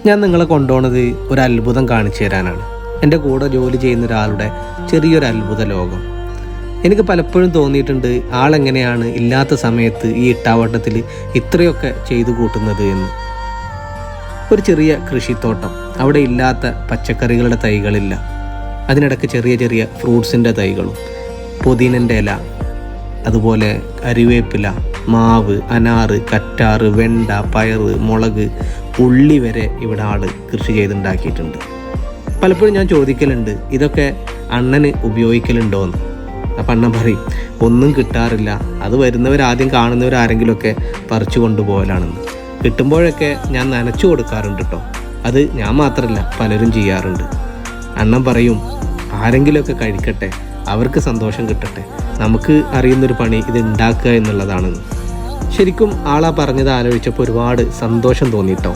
ഞാൻ നിങ്ങളെ കൊണ്ടുപോകുന്നത് ഒരു അത്ഭുതം കാണിച്ചു തരാനാണ്. എൻ്റെ കൂടെ ജോലി ചെയ്യുന്ന ഒരാളുടെ ചെറിയൊരു അത്ഭുത ലോകം. എനിക്ക് പലപ്പോഴും തോന്നിയിട്ടുണ്ട് ആളെങ്ങനെയാണ് ഇല്ലാത്ത സമയത്ത് ഈ ഇട്ടാവട്ടത്തിൽ ഇത്രയൊക്കെ ചെയ്തു കൂട്ടുന്നത് എന്ന്. ഒരു ചെറിയ കൃഷിത്തോട്ടം, അവിടെ ഇല്ലാത്ത പച്ചക്കറികളുടെ തൈകളില്ല. അതിനിടയ്ക്ക് ചെറിയ ചെറിയ ഫ്രൂട്ട്സിൻ്റെ തൈകളും, പുതിനൻ്റെ ഇല, അതുപോലെ കരിവേപ്പില, മാവ്, അനാറ്, കറ്റാറ്, വെണ്ട, പയറ്, മുളക്, ഉള്ളി വരെ ഇവിടെ ആൾ കൃഷി ചെയ്തുണ്ടാക്കിയിട്ടുണ്ട്. പലപ്പോഴും ഞാൻ ചോദിക്കലുണ്ട്, ഇതൊക്കെ അണ്ണന് ഉപയോഗിക്കലുണ്ടോയെന്ന്. അപ്പം അണ്ണൻ പറയും, ഒന്നും കിട്ടാറില്ല, അത് വരുന്നവരാദ്യം കാണുന്നവരാരെങ്കിലുമൊക്കെ പറിച്ചു കൊണ്ടുപോകലാണെന്ന്. കിട്ടുമ്പോഴൊക്കെ ഞാൻ നനച്ചു കൊടുക്കാറുണ്ട് കേട്ടോ. അത് ഞാൻ മാത്രമല്ല, പലരും ചെയ്യാറുണ്ട്. അണ്ണൻ പറയും, ആരെങ്കിലുമൊക്കെ കഴിക്കട്ടെ, അവർക്ക് സന്തോഷം കിട്ടട്ടെ, നമുക്ക് അറിയുന്നൊരു പണി ഇത് ഉണ്ടാക്കുക എന്നുള്ളതാണെന്ന്. ശരിക്കും ആളാ പറഞ്ഞത് ആലോചിച്ചപ്പോൾ ഒരുപാട് സന്തോഷം തോന്നിയിട്ടോ.